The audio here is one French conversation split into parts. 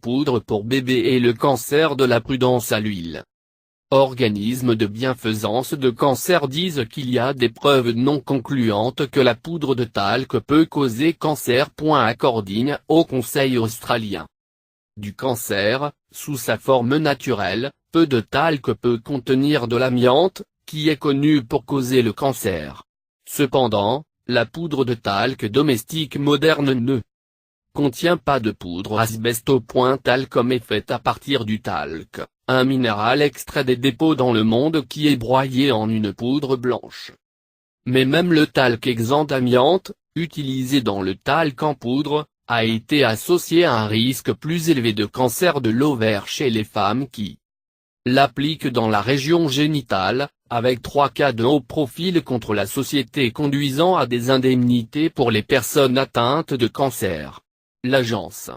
poudre pour bébé et le cancer de la prudence à l'huile. Organismes de bienfaisance de cancer disent qu'il y a des preuves non concluantes que la poudre de talc peut causer cancer. According au Conseil australien du cancer, sous sa forme naturelle, peu de talc peut contenir de l'amiante, qui est connu pour causer le cancer. Cependant, la poudre de talc domestique moderne ne contient pas de poudre asbesto. Talcum est faite à partir du talc, un minéral extrait des dépôts dans le monde qui est broyé en une poudre blanche. Mais même le talc exempt d'amiante, utilisé dans le talc en poudre, a été associé à un risque plus élevé de cancer de l'ovaire chez les femmes qui l'appliquent dans la région génitale, avec 3 cas de haut profil contre la société conduisant à des indemnités pour les personnes atteintes de cancer. L'Agence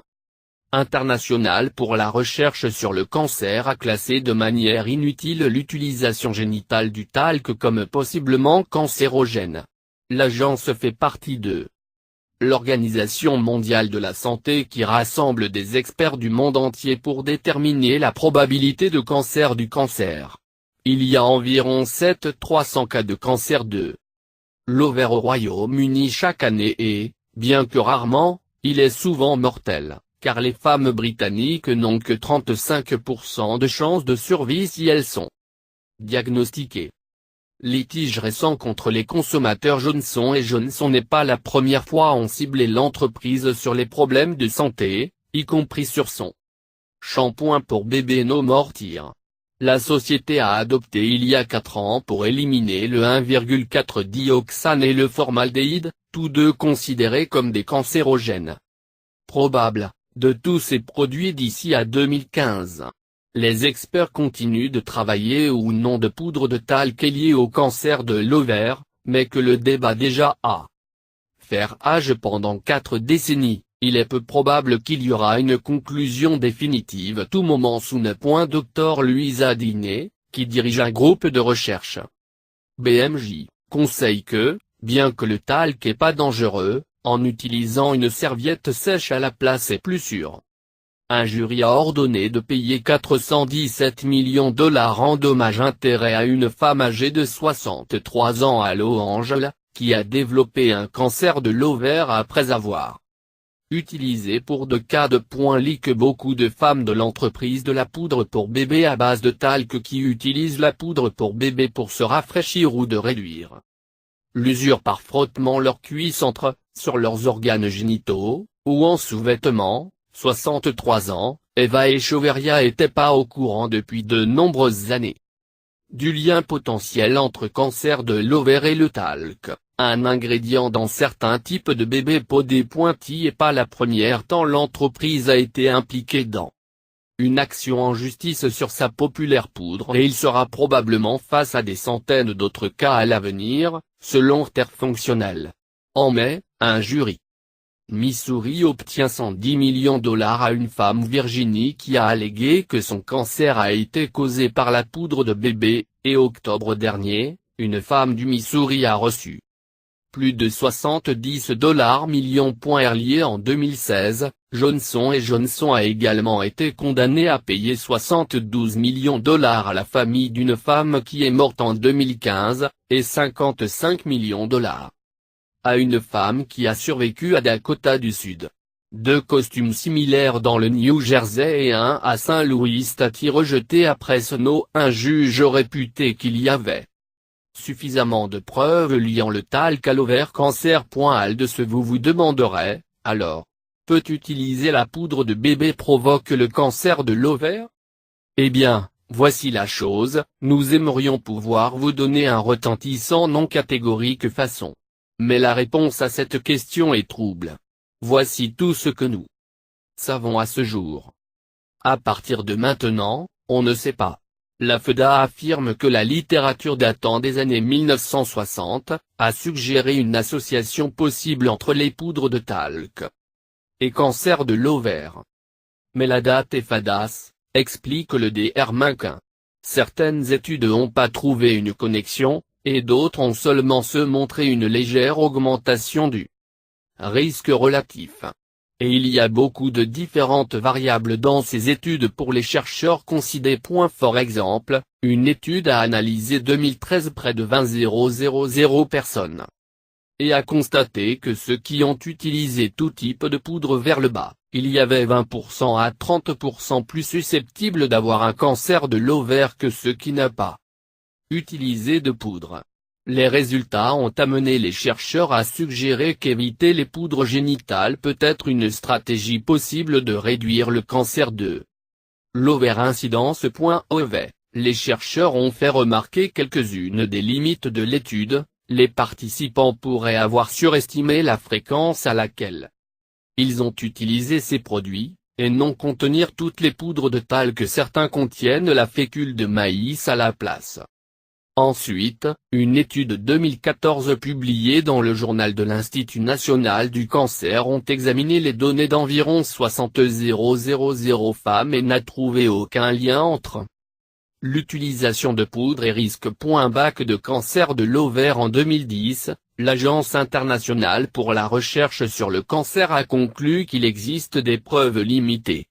internationale pour la recherche sur le cancer a classé de manière inutile l'utilisation génitale du talc comme possiblement cancérogène. L'agence fait partie de l'Organisation mondiale de la santé qui rassemble des experts du monde entier pour déterminer la probabilité de cancer du cancer. Il y a environ 700-300 cas de cancer de l'ovaire au Royaume-Uni chaque année et, bien que rarement, il est souvent mortel, car les femmes britanniques n'ont que 35% de chances de survie si elles sont diagnostiquées. Litige récent contre les consommateurs. Johnson & Johnson n'est pas la première fois ont ciblé l'entreprise sur les problèmes de santé, y compris sur son shampoing pour bébé No More Tears. La société a adopté il y a 4 ans pour éliminer le 1,4-dioxane et le formaldéhyde, tous deux considérés comme des cancérogènes probables, de tous ces produits d'ici à 2015. Les experts continuent de travailler ou non de poudre de talc liée au cancer de l'ovaire, mais que le débat déjà a fait rage pendant 4 décennies, il est peu probable qu'il y aura une conclusion définitive à tout moment. Dr Louisa Diné, qui dirige un groupe de recherche BMJ, conseille que, bien que le talc n'est pas dangereux, en utilisant une serviette sèche à la place est plus sûr. Un jury a ordonné de payer 417 millions de dollars en dommages-intérêts à une femme âgée de 63 ans à Los Angeles, qui a développé un cancer de l'ovaire après avoir utilisé pour de cas de lit que beaucoup de femmes de l'entreprise de la poudre pour bébé à base de talc qui utilisent la poudre pour bébé pour se rafraîchir ou de réduire l'usure par frottement leurs cuisses sur leurs organes génitaux, ou en sous-vêtements. 63 ans, Eva Echeverria était pas au courant depuis de nombreuses années du lien potentiel entre cancer de l'ovaire et le talc, un ingrédient dans certains types de bébés podés. Il n'est pas la première tant l'entreprise a été impliquée dans une action en justice sur sa populaire poudre et il sera probablement face à des centaines d'autres cas à l'avenir, selon Terre Fonctionnelle. En mai, un jury Missouri obtient 110 millions de dollars à une femme Virginie qui a allégué que son cancer a été causé par la poudre de bébé, et octobre dernier, une femme du Missouri a reçu plus de 70 millions. Lié en 2016, Johnson & Johnson a également été condamné à payer 72 millions de dollars à la famille d'une femme qui est morte en 2015, et 55 millions de dollars à une femme qui a survécu à Dakota du Sud. 2 costumes similaires dans le New Jersey et un à Saint Louis Stati rejeté après Sono. Un juge aurait réputé qu'il y avait suffisamment de preuves liant le talc à l'ovaire cancer. Aldous vous demanderez, alors, peut utiliser la poudre de bébé provoque le cancer de l'ovaire? Eh bien, voici la chose, nous aimerions pouvoir vous donner un retentissant non catégorique façon. Mais la réponse à cette question est trouble. Voici tout ce que nous savons à ce jour. À partir de maintenant, on ne sait pas. La FDA affirme que la littérature datant des années 1960 a suggéré une association possible entre les poudres de talc et cancer de l'ovaire. Mais la date est fadasse, explique le Dr Mankin. Certaines études n'ont pas trouvé une connexion, et d'autres ont seulement montré une légère augmentation du risque relatif. Et il y a beaucoup de différentes variables dans ces études pour les chercheurs considérés. For exemple, une étude a analysé 2013 près de 20 000 personnes. Et a constaté que ceux qui ont utilisé tout type de poudre vers le bas, il y avait 20% à 30% plus susceptibles d'avoir un cancer de l'ovaire que ceux qui n'ont pas utilisé de poudre. Les résultats ont amené les chercheurs à suggérer qu'éviter les poudres génitales peut être une stratégie possible de réduire le cancer de l'ovaire. Incidence.ov. Les chercheurs ont fait remarquer quelques-unes des limites de l'étude. Les participants pourraient avoir surestimé la fréquence à laquelle ils ont utilisé ces produits, et non contenir toutes les poudres de talc. Certains contiennent la fécule de maïs à la place. Ensuite, une étude 2014 publiée dans le journal de l'Institut national du cancer ont examiné les données d'environ 60 000 femmes et n'a trouvé aucun lien entre l'utilisation de poudre et risque. Bac de cancer de l'ovaire. En 2010, l'Agence internationale pour la recherche sur le cancer a conclu qu'il existe des preuves limitées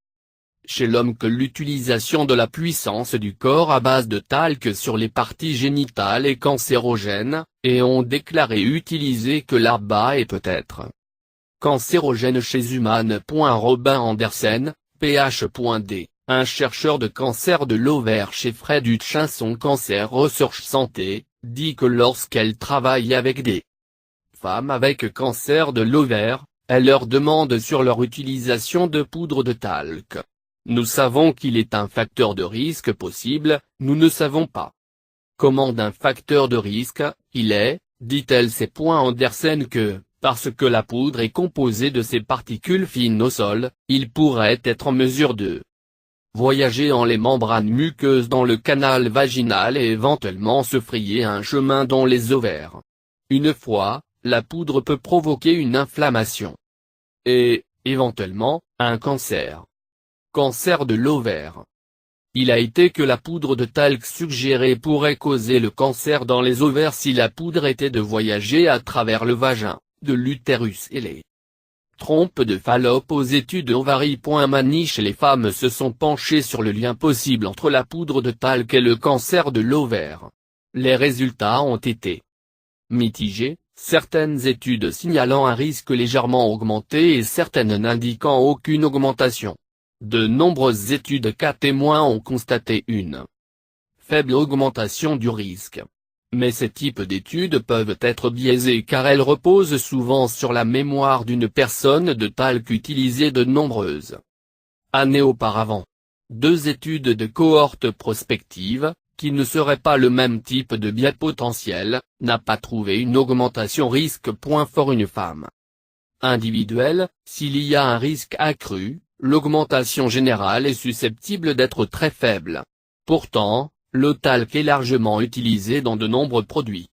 chez l'homme que l'utilisation de la puissance du corps à base de talc sur les parties génitales est cancérogène, et ont déclaré utiliser que l'ABA est peut-être cancérogène chez humains. Robin Andersen, PH.D, un chercheur de cancer de l'ovaire chez Fred Hutchinson Cancer Research Santé, dit que lorsqu'elle travaille avec des femmes avec cancer de l'ovaire, elle leur demande sur leur utilisation de poudre de talc. Nous savons qu'il est un facteur de risque possible, nous ne savons pas comment d'un facteur de risque il est, dit-elle. C'est Andersen que, parce que la poudre est composée de ces particules fines au sol, il pourrait être en mesure de voyager en les membranes muqueuses dans le canal vaginal et éventuellement se frayer un chemin dans les ovaires. Une fois, la poudre peut provoquer une inflammation et, éventuellement, un cancer. Cancer de l'ovaire. Il a été que la poudre de talc suggérée pourrait causer le cancer dans les ovaires si la poudre était de voyager à travers le vagin, de l'utérus et les trompes de Fallope. Aux études ovaries. Maniche. Les femmes se sont penchées sur le lien possible entre la poudre de talc et le cancer de l'ovaire. Les résultats ont été mitigés, certaines études signalant un risque légèrement augmenté et certaines n'indiquant aucune augmentation. De nombreuses études cas témoins ont constaté une faible augmentation du risque. Mais ces types d'études peuvent être biaisées car elles reposent souvent sur la mémoire d'une personne de talc utilisée de nombreuses années auparavant. Deux études de cohorte prospective, qui ne seraient pas le même type de biais potentiel, n'a pas trouvé une augmentation risque. For une femme individuelle, s'il y a un risque accru, l'augmentation générale est susceptible d'être très faible. Pourtant, le talc est largement utilisé dans de nombreux produits.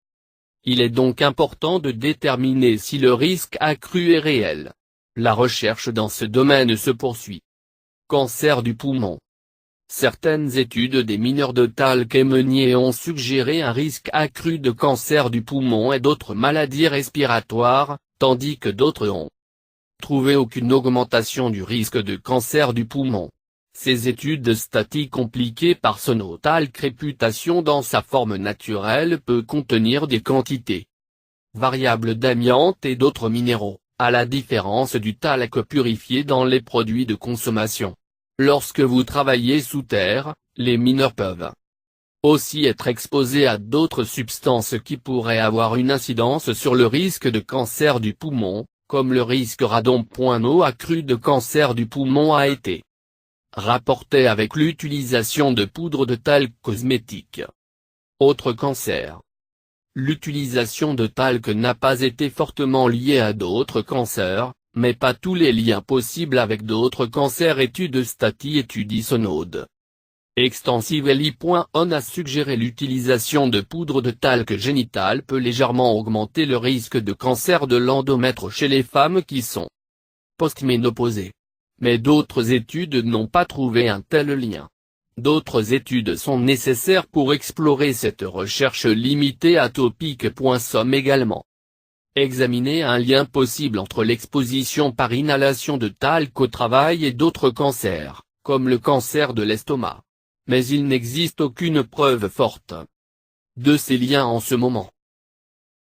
Il est donc important de déterminer si le risque accru est réel. La recherche dans ce domaine se poursuit. Cancer du poumon. Certaines études des mineurs de talc et meunier ont suggéré un risque accru de cancer du poumon et d'autres maladies respiratoires, tandis que d'autres ont trouvé aucune augmentation du risque de cancer du poumon. Ces études statistiques compliquées par son talc réputation dans sa forme naturelle peut contenir des quantités variables d'amiante et d'autres minéraux, à la différence du talc purifié dans les produits de consommation. Lorsque vous travaillez sous terre, les mineurs peuvent aussi être exposés à d'autres substances qui pourraient avoir une incidence sur le risque de cancer du poumon, comme le risque radon. No accru de cancer du poumon a été rapporté avec l'utilisation de poudre de talc cosmétique. Autre cancer. L'utilisation de talc n'a pas été fortement liée à d'autres cancers, mais pas tous les liens possibles avec d'autres cancers. Étude Stati étudie Sonode Extensively. On a suggéré l'utilisation de poudre de talc génital peut légèrement augmenter le risque de cancer de l'endomètre chez les femmes qui sont postménopausées. Mais d'autres études n'ont pas trouvé un tel lien. D'autres études sont nécessaires pour explorer cette recherche limitée atopique. Somme également examiner un lien possible entre l'exposition par inhalation de talc au travail et d'autres cancers, comme le cancer de l'estomac. Mais il n'existe aucune preuve forte de ces liens en ce moment.